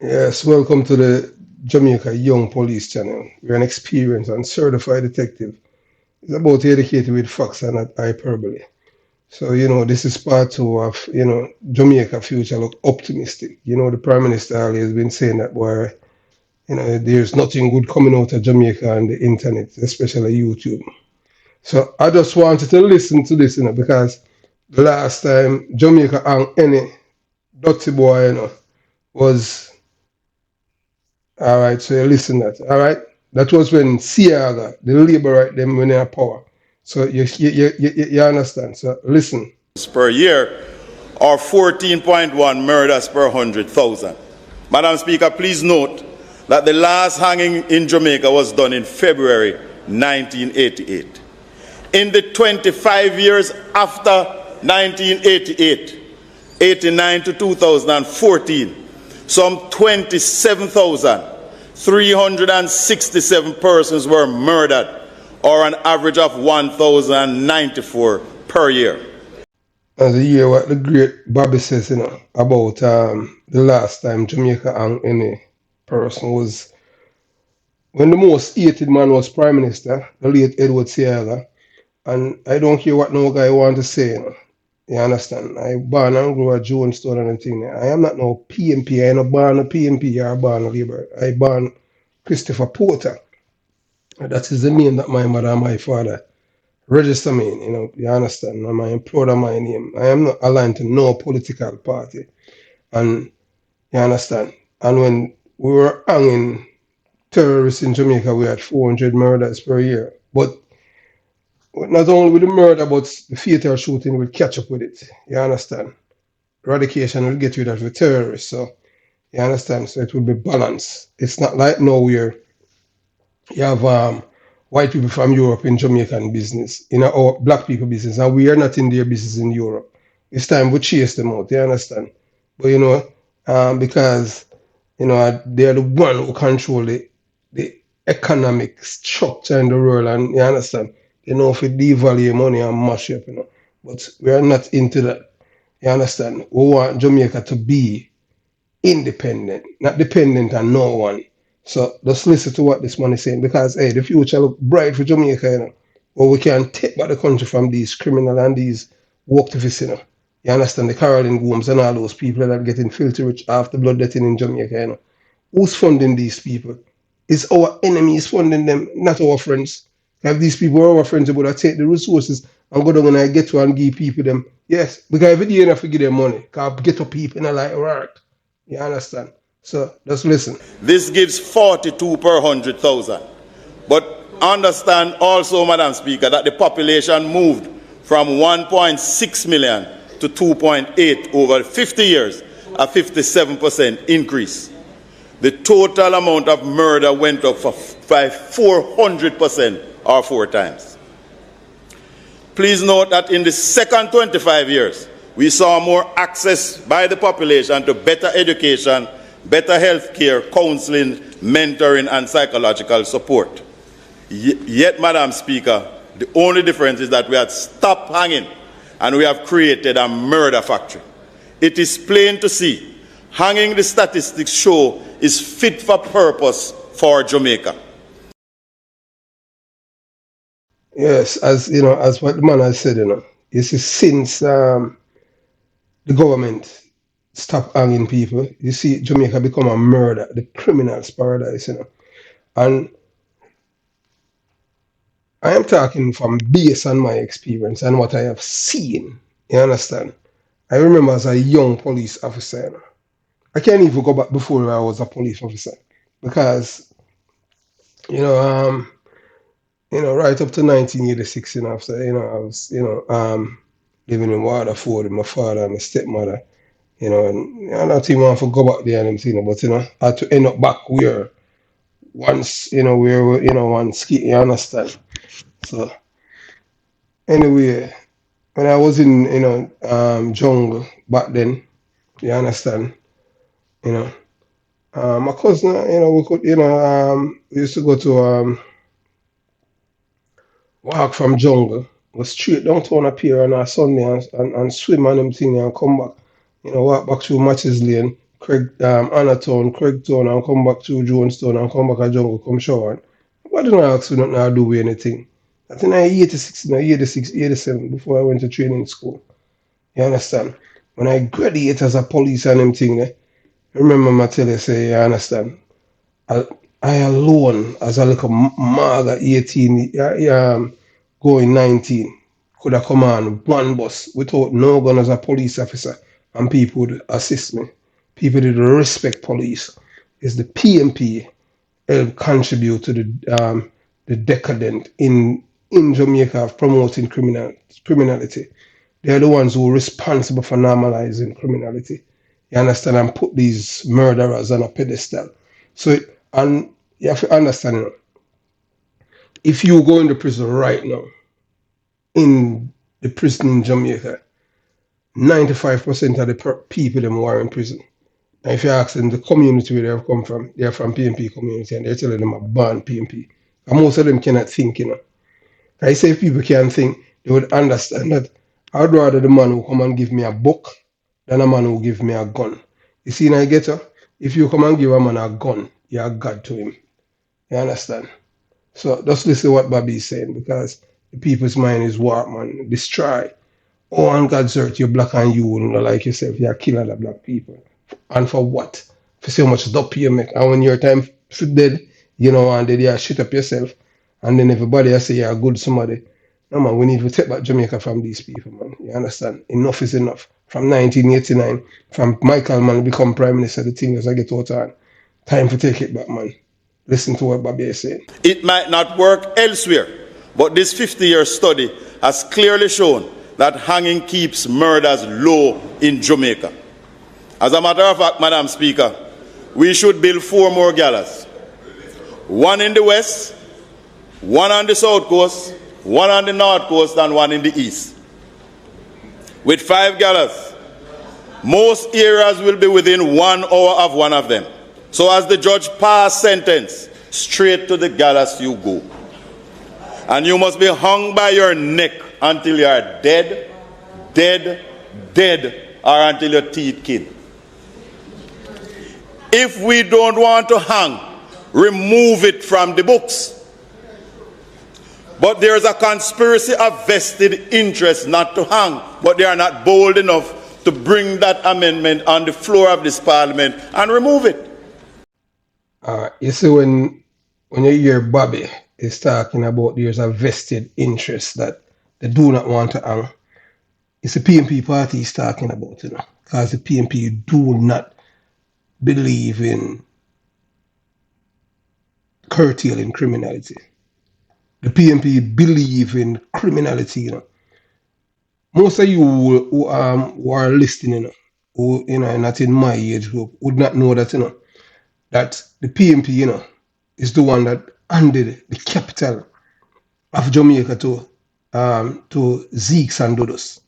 Yes, welcome to the Jamaica Young Police Channel. We're an experienced and certified detective. It's about to educate you with facts and not hyperbole. So, this is part two of, Jamaica future look optimistic. The Prime Minister Ali has been saying that where, there's nothing good coming out of Jamaica and the internet, especially YouTube. So I just wanted to listen to this, because the last time Jamaica hung any dirty boy, was all right, so you listen that. All right, that was when Siaga, the labor right them when they are power. So you understand. So listen. Per year or 14.1 murders per 100,000. Madam Speaker, please note that the last hanging in Jamaica was done in February 1988. In the 25 years after 1988, 89 to 2014, some 27,367 persons were murdered, or an average of 1,094 per year. As a year what the great Bobby says, about the last time Jamaica hung any person was when the most hated man was Prime Minister, the late Edward Seaga. And I don't care what no guy want to say, You understand? I born and grew at Jonestown and everything. I am not no PMP. I not born a PMP or born a Labour. I born Christopher Porter. That is the name that my mother and my father register me in, you understand? And I am proud of my name. I am not aligned to no political party. And you understand? And when we were hanging terrorists in Jamaica, we had 400 murders per year. But not only with the murder, but the fatal shooting will catch up with it. You understand? Eradication will get rid of the terrorists. So you understand? So it will be balanced. It's not like nowhere you have white people from Europe in Jamaican business, our black people business, and we are not in their business in Europe. It's time we chase them out, you understand? But because they're the one who control the economic structure in the world, and you understand, if we devalue money and mash up, But we are not into that. You understand? We want Jamaica to be independent, not dependent on no one. So just listen to what this man is saying, because hey, the future look bright for Jamaica, But we can take back the country from these criminal and these work activists, You understand, the Caroline Gomes and all those people that are getting filthy rich after bloodletting in Jamaica, Who's funding these people? It's our enemies funding them, not our friends. If these people were our friends, they would have take the resources and go down and get to and give people them. Yes, because every day you have to give them money. Because get to people in a like work. You understand? So just listen. This gives 42 per 100,000. But understand also, Madam Speaker, that the population moved from 1.6 million to 2.8 over 50 years, a 57% increase. The total amount of murder went up by 400% or 4 times. Please note that in the second 25 years, we saw more access by the population to better education, better health care, counseling, mentoring, and psychological support. Yet, Madam Speaker, the only difference is that we had stopped hanging and we have created a murder factory. It is plain to see, hanging, the statistics show, is fit for purpose for Jamaica. Yes, as what the man has said, you see, since the government stopped hanging people, you see Jamaica become a murder, the criminal's paradise, And I am talking from based on my experience and what I have seen. You understand? I remember as a young police officer, I can't even go back before I was a police officer because, right up to 1986, after, I was, living in Waterford with my father and my stepmother, and I don't even want to go back there and everything, but, I had to end up back where once, where, one ski, you understand? So, anyway, when I was in, jungle back then, you understand, my cousin, we could, we used to go to, walk from jungle, go straight downtown up here on a Sunday and swim and everything and come back, walk back through Matches Lane, Anatown, Craigtown, and come back to Jonestown and come back to Jungle, come shower. Nobody don't ask me nothing to do with anything. I think I 86, 87 before I went to training school. You understand? When I graduated as a police and them thing, remember my tell you say, you understand? I alone, as a little mag at 18, going 19, could have come on one bus without no gun as a police officer, and people would assist me. People did respect police. It's the PMP help contribute to the decadent in Jamaica of promoting criminality. They're the ones who are responsible for normalizing criminality. You understand? And put these murderers on a pedestal. So, and you have to understand, you know, if you go into prison right now, in the prison in Jamaica, 95% of the people them who are in prison. And if you ask them the community where they have come from, they are from PMP community, and they're telling them a born PMP. And most of them cannot think, you know. I say if people can think, they would understand that I'd rather the man who come and give me a book than a man who give me a gun. You see, in I get her, if you come and give a man a gun, you're God to him. You understand? So just listen to what Bobby is saying, because the people's mind is warped, man. Destroy. Oh, on God's earth, you're black and you wouldn't like yourself. You're killing the black people. And for what? For so much dope you make. And when your time for dead, you know, and then you shit up yourself, and then everybody say you're a good somebody. No, man, we need to take back Jamaica from these people, man. You understand? Enough is enough. From 1989, from Michael, man, become Prime Minister, the thing as I get out on. Time to take it back, man. Listen to what Bobby is saying. It might not work elsewhere, but this 50-year study has clearly shown that hanging keeps murders low in Jamaica. As a matter of fact, Madam Speaker, we should build 4 more gallows. 1 in the west, 1 on the south coast, 1 on the north coast, and 1 in the east. With 5 gallows, most areas will be within 1 hour of one of them. So as the judge pass sentence, straight to the gallows you go. And you must be hung by your neck until you are dead, dead, dead, or until your teeth kill. If we don't want to hang, remove it from the books. But there is a conspiracy of vested interest not to hang, but they are not bold enough to bring that amendment on the floor of this parliament and remove it. You see, when you hear Bobby is talking about there's a vested interest that they do not want to hang, it's the PMP party he's talking about, you know, because the PMP do not believe in curtailing criminality. The PMP believe in criminality, you know. Most of you who are listening, you know, who, you know, not in my age group, would not know that, you know, that the PMP, you know, is the one that handed the capital of Jamaica to Zeeks and Dodos,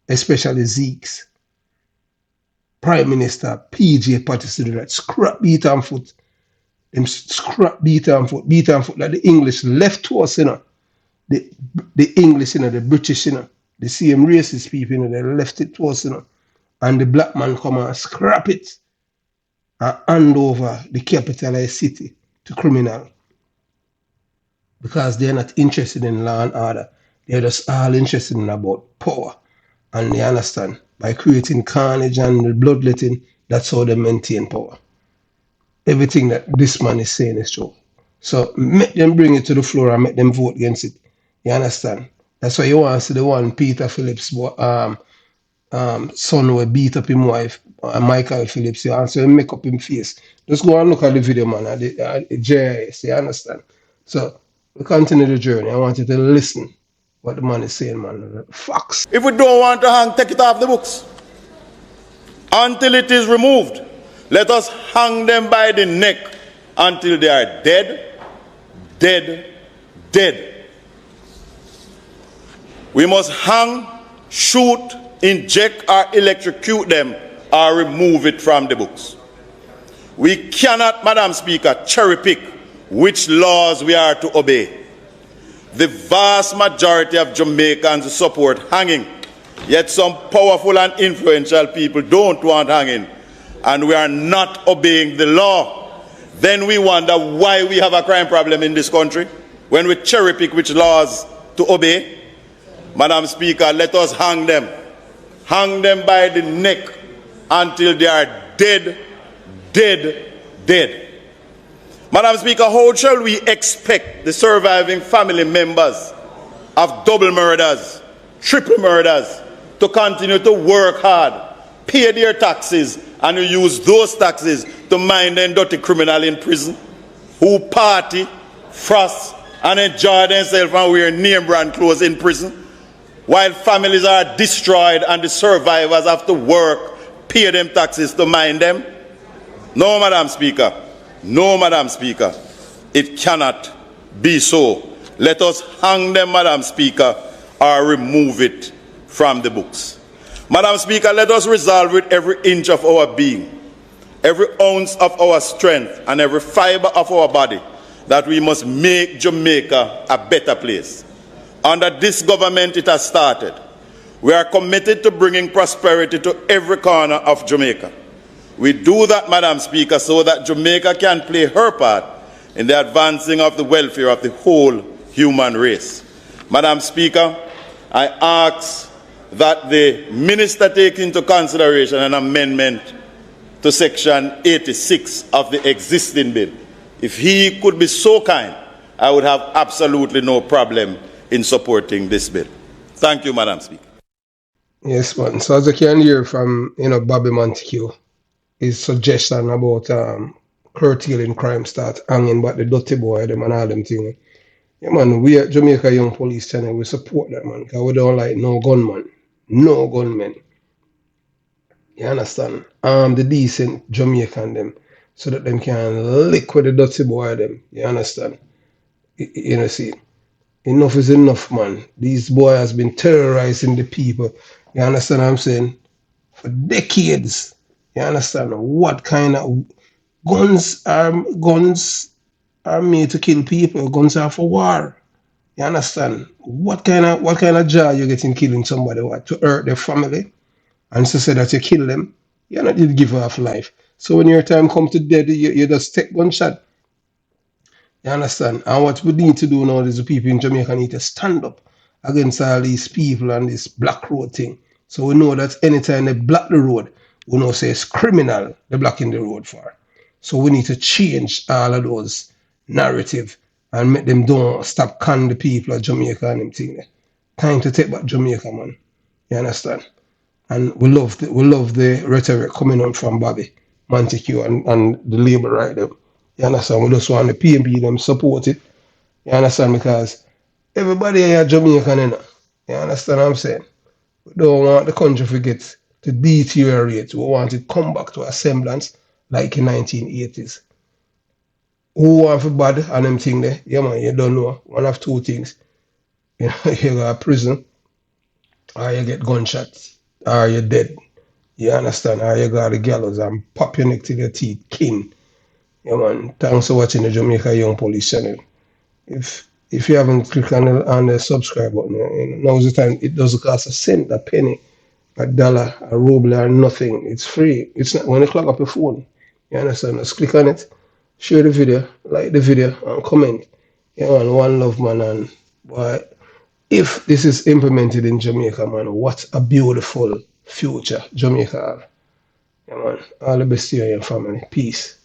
especially Zeeks. Prime Minister PJ Patterson did that scrap beat and foot. Them scrap beat and foot that the English left to us, you know. The English, you know, the British, you know, the same racist people, you know, they left it to us, you know. And the black man come and scrap it and hand over the capital of the city to criminal. Because they're not interested in law and order. They're just all interested in about power. And they understand, by creating carnage and bloodletting, that's how they maintain power. Everything that this man is saying is true. So make them bring it to the floor and make them vote against it. You understand? That's why you want to see the one Peter Phillips son who beat up his wife, Michael Phillips, you answer him make up his face. Just go and look at the video, man, at the JIS, you understand? So we continue the journey. I want you to listen what the man is saying, man. Facts. If we don't want to hang, take it off the books. Until it is removed, let us hang them by the neck until they are dead, dead, dead. We must hang, shoot, inject or electrocute them or remove it from the books. We cannot, Madam Speaker, cherry pick which laws we are to obey. The vast majority of Jamaicans support hanging, yet some powerful and influential people don't want hanging and we are not obeying the law, then we wonder why we have a crime problem in this country when we cherry pick which laws to obey. Madam Speaker, let us hang them. Hang them by the neck until they are dead, dead, dead. Madam Speaker, how shall we expect the surviving family members of double murders, triple murders, to continue to work hard, pay their taxes, and use those taxes to mind the dirty criminal in prison who party, frost, and enjoy themselves and wear name brand clothes in prison, while families are destroyed and the survivors have to work, pay them taxes to mind them? No, Madam Speaker. No, Madam Speaker. It cannot be so. Let us hang them, Madam Speaker, or remove it from the books. Madam Speaker, let us resolve with every inch of our being, every ounce of our strength, and every fiber of our body that we must make Jamaica a better place. Under this government, it has started. We are committed to bringing prosperity to every corner of Jamaica. We do that, Madam Speaker, so that Jamaica can play her part in the advancing of the welfare of the whole human race. Madam Speaker, I ask that the Minister take into consideration an amendment to Section 86 of the existing bill. If he could be so kind, I would have absolutely no problem in supporting this bill. Thank you, Madam Speaker. Yes, man. So as you can hear from Bobby Montague, his suggestion about curtailing crime start hanging back the dirty boy them and all them things. Yeah, man, we at Jamaica Young Police Channel, we support that, man, because we don't like no gunman, no gunmen. You understand? The decent Jamaican them, so that them can lick with the dirty boy them. You understand? See, enough is enough, man. These boys has been terrorizing the people. You understand what I'm saying? For decades. You understand what kind of guns are made to kill people? Guns are for war. You understand? What kind of joy you get in killing somebody? What, to hurt their family? And to say that you kill them, you're not going to give off life. So when your time comes to death, you just take gunshot. You understand? And what we need to do now is the people in Jamaica need to stand up against all these people and this black road thing. So we know that anytime they block the road, we know say it's criminal they're blocking the road for. So we need to change all of those narrative and make them don't stop conning the people of Jamaica and them thing there. Time to take back Jamaica, man. You understand? And we love the rhetoric coming on from Bobby Montague and the Labour right there. You understand? We just want the PNP them support it. You understand? Because everybody here Jamaican, you know. You understand what I'm saying? We don't want the country to deteriorate. We want it to come back to a semblance like in 1980s. Who want for bad and them thing there? Yeah, man, you don't know. One of two things. You go to prison, or you get gunshots, or you're dead. You understand? Or you go to the gallows and pop your neck to your teeth, king. Yeah, man. Thanks for watching the Jamaica Young Police Channel. If you haven't clicked on the subscribe button, now's the time. It doesn't cost a cent, a penny, a dollar, a ruble, or nothing. It's free. It's not when you clock up your phone. You understand? Just click on it, share the video, like the video, and comment. Yeah, man. One love, man. And boy, if this is implemented in Jamaica, man, what a beautiful future Jamaica have. Yeah, man. All the best to you and your family. Peace.